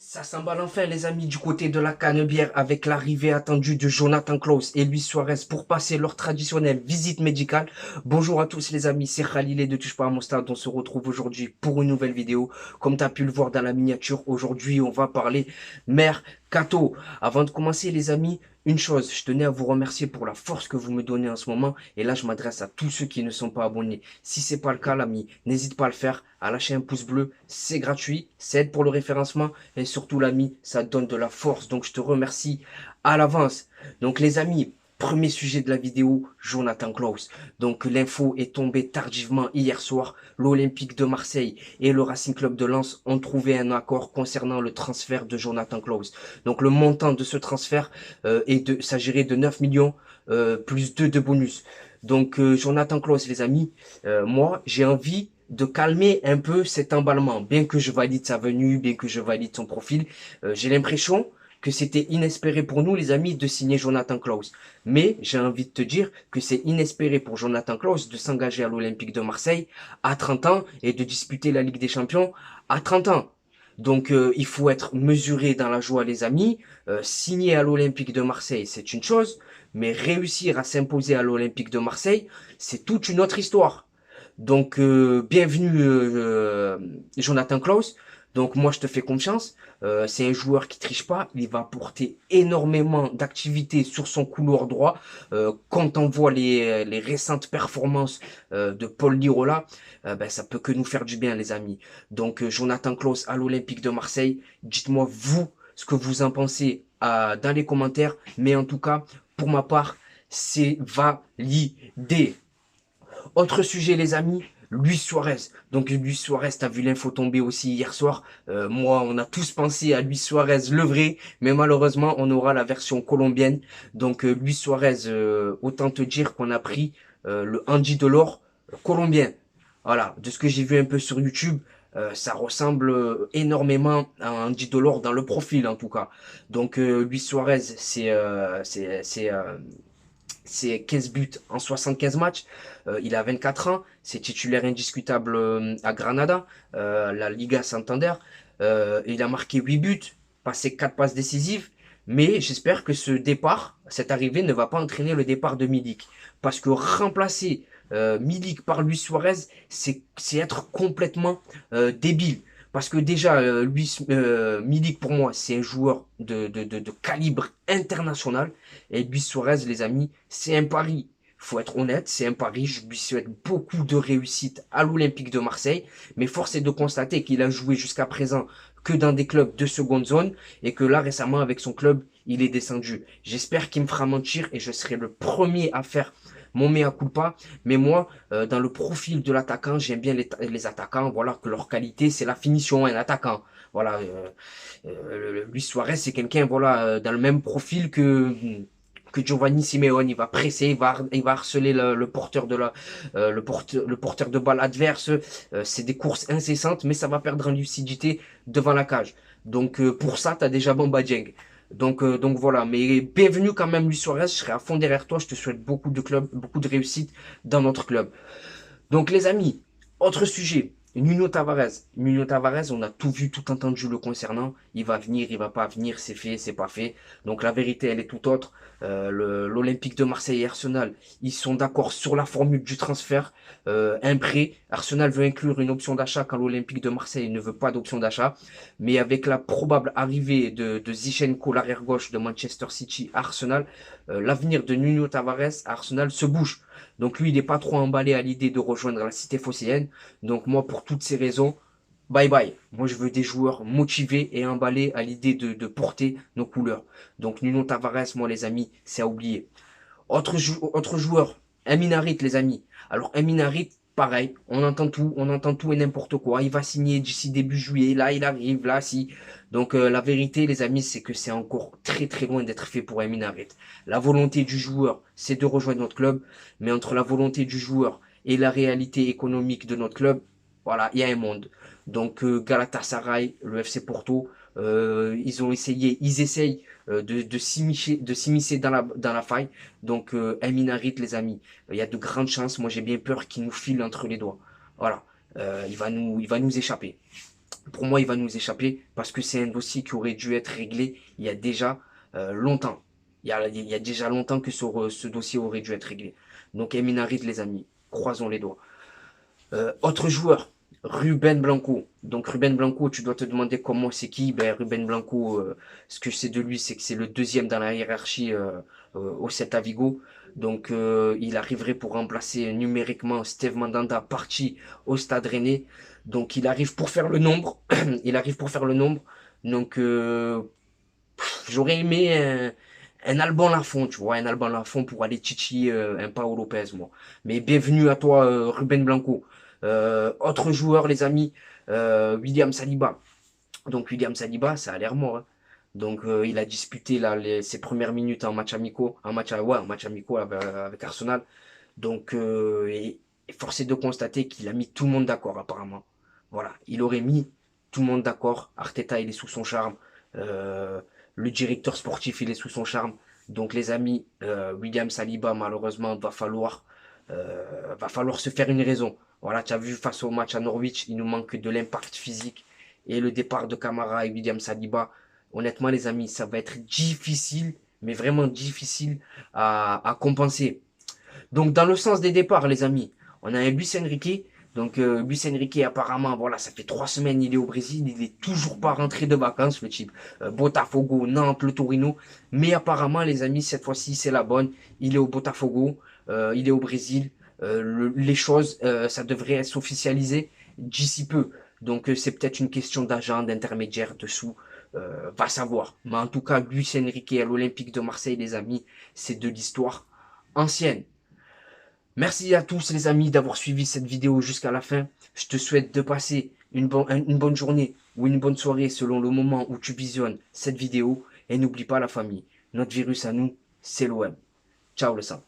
Ça s'emballe enfin les amis du côté de la Canebière avec l'arrivée attendue de Jonathan Klaus et Luis Suarez pour passer leur traditionnelle visite médicale. Bonjour à tous les amis, c'est Khalilé de Touche pas à mon stade. On se retrouve aujourd'hui pour une nouvelle vidéo. Comme tu as pu le voir dans la miniature, aujourd'hui on va parler mercato. Avant de commencer les amis, une chose, je tenais à vous remercier pour la force que vous me donnez en ce moment. Et là, je m'adresse à tous ceux qui ne sont pas abonnés. Si c'est pas le cas, l'ami, n'hésite pas à le faire, à lâcher un pouce bleu. C'est gratuit, c'est aide pour le référencement. Et surtout, l'ami, ça donne de la force. Donc, je te remercie à l'avance. Donc, les amis, premier sujet de la vidéo, Jonathan Klaus. Donc, l'info est tombée tardivement hier soir. L'Olympique de Marseille et le Racing Club de Lens ont trouvé un accord concernant le transfert de Jonathan Klaus. Donc, le montant de ce transfert s'agirait de 9 millions plus 2 de bonus. Donc, Jonathan Klaus, les amis, moi, j'ai envie de calmer un peu cet emballement. Bien que je valide sa venue, bien que je valide son profil, j'ai l'impression que c'était inespéré pour nous, les amis, de signer Jonathan Klaus. Mais j'ai envie de te dire que c'est inespéré pour Jonathan Klaus de s'engager à l'Olympique de Marseille à 30 ans et de disputer la Ligue des Champions à 30 ans. Donc il faut être mesuré dans la joie, les amis. Signer à l'Olympique de Marseille, c'est une chose, mais réussir à s'imposer à l'Olympique de Marseille, c'est toute une autre histoire. Donc, bienvenue Jonathan Klaus. Donc, moi, je te fais confiance. C'est un joueur qui triche pas. Il va apporter énormément d'activité sur son couloir droit. Quand on voit les récentes performances de Paul Lirola, ben, ça peut que nous faire du bien, les amis. Donc, Jonathan Klaus à l'Olympique de Marseille. Dites-moi, vous, ce que vous en pensez dans les commentaires. Mais en tout cas, pour ma part, c'est validé. Autre sujet, les amis, Luis Suarez. Donc Luis Suarez, t'as vu l'info tomber aussi hier soir. Moi, on a tous pensé à Luis Suarez le vrai, mais malheureusement, on aura la version colombienne. Donc Luis Suarez, autant te dire qu'on a pris le Andy Delors colombien. Voilà, de ce que j'ai vu un peu sur YouTube, ça ressemble énormément à Andy Delors dans le profil en tout cas. Donc Luis Suarez, c'est 15 buts en 75 matchs. Il a 24 ans. C'est titulaire indiscutable à Granada, la Liga Santander. Il a marqué 8 buts, passé 4 passes décisives. Mais j'espère que ce départ, cette arrivée, ne va pas entraîner le départ de Milik. Parce que remplacer Milik par Luis Suarez, c'est être complètement débile. Parce que déjà, Milik, pour moi, c'est un joueur de calibre international. Et Luis Suarez, les amis, c'est un pari. Faut être honnête, c'est un pari. Je lui souhaite beaucoup de réussite à l'Olympique de Marseille. Mais force est de constater qu'il a joué jusqu'à présent que dans des clubs de seconde zone et que là, récemment, avec son club, il est descendu. J'espère qu'il me fera mentir et je serai le premier à faire mon mea culpa. Mais moi, dans le profil de l'attaquant, j'aime bien les attaquants. Voilà, que leur qualité, c'est la finition, un attaquant. Voilà, Luis Suarez, c'est quelqu'un, voilà, dans le même profil que Giovanni Simeone. Il va presser, il va harceler le porteur le porteur de balle adverse. C'est des courses incessantes, mais ça va perdre en lucidité devant la cage. Donc pour ça, tu as déjà Bamba Dieng. Donc voilà, mais bienvenue quand même Luis Suarez, je serai à fond derrière toi, je te souhaite beaucoup de réussite dans notre club. Donc les amis, autre sujet, Nuno Tavares. Nuno Tavares, on a tout vu, tout entendu le concernant. Il va venir, il va pas venir, c'est fait, c'est pas fait. Donc la vérité, elle est tout autre. L'Olympique de Marseille et Arsenal, ils sont d'accord sur la formule du transfert. Un prêt. Arsenal veut inclure une option d'achat quand l'Olympique de Marseille ne veut pas d'option d'achat. Mais avec la probable arrivée de Zichenko, l'arrière gauche de Manchester City à Arsenal, l'avenir de Nuno Tavares à Arsenal se bouge. Donc lui, il n'est pas trop emballé à l'idée de rejoindre la cité phocéenne. Donc moi, pour toutes ces raisons, bye bye. Moi, je veux des joueurs motivés et emballés à l'idée de porter nos couleurs. Donc Nuno Tavares, moi les amis, c'est à oublier. Autre joueur, Amin Harit, les amis. Alors Amin Harit, pareil, on entend tout et n'importe quoi. Il va signer d'ici début juillet, là il arrive, là si. Donc la vérité, les amis, c'est que c'est encore très très loin d'être fait pour Amin Harit. La volonté du joueur, c'est de rejoindre notre club, mais entre la volonté du joueur et la réalité économique de notre club, voilà, il y a un monde. Donc Galatasaray, le FC Porto, ils essayent de s'immiscer dans la faille. Donc, Amin Harit, les amis, il y a de grandes chances. Moi, j'ai bien peur qu'il nous file entre les doigts. Voilà, il va nous échapper. Pour moi, il va nous échapper parce que c'est un dossier qui aurait dû être réglé il y a déjà longtemps. Il y a déjà longtemps que ce dossier aurait dû être réglé. Donc, Emin Harit, les amis, croisons les doigts. Autre joueur, Ruben Blanco. Donc Ruben Blanco, tu dois te demander comment c'est qui. Ben, Ruben Blanco, ce que je sais de lui, c'est que c'est le deuxième dans la hiérarchie au Celta Vigo. Donc il arriverait pour remplacer numériquement Steve Mandanda, parti au Stade Rennais. Donc il arrive pour faire le nombre. Il arrive pour faire le nombre. Donc j'aurais aimé un Alban Lafont, tu vois, un Alban Lafont pour aller titiller un Paolo Lopez, moi. Mais bienvenue à toi, Ruben Blanco. Autre joueur, les amis, William Saliba. Donc William Saliba, ça a l'air mort, hein. Donc il a disputé là, ses premières minutes en match amicaux, en match amicaux avec Arsenal. Donc et force est de constater qu'il a mis tout le monde d'accord apparemment. Voilà, il aurait mis tout le monde d'accord. Arteta, il est sous son charme. Euh, le directeur sportif, il est sous son charme. Donc les amis, William Saliba, malheureusement, va falloir se faire une raison. Voilà, tu as vu face au match à Norwich, il nous manque de l'impact physique. Et le départ de Camara et William Saliba, honnêtement les amis, ça va être difficile, mais vraiment difficile à compenser. Donc dans le sens des départs, les amis, on a un Luis Enrique. Donc Luis Enrique, apparemment, voilà, ça fait 3 semaines, il est au Brésil, il est toujours pas rentré de vacances, le type. Botafogo, Nantes, le Torino. Mais apparemment, les amis, cette fois-ci, c'est la bonne. Il est au Botafogo, il est au Brésil. Les choses, ça devrait s'officialiser d'ici peu. Donc c'est peut-être une question d'agent, d'intermédiaire, dessous. Va savoir. Mais en tout cas, Luis Enrique à l'Olympique de Marseille, les amis, c'est de l'histoire ancienne. Merci à tous les amis d'avoir suivi cette vidéo jusqu'à la fin. Je te souhaite de passer une bonne journée ou une bonne soirée selon le moment où tu visionnes cette vidéo. Et n'oublie pas la famille. Notre virus à nous, c'est l'OM. Ciao le sang.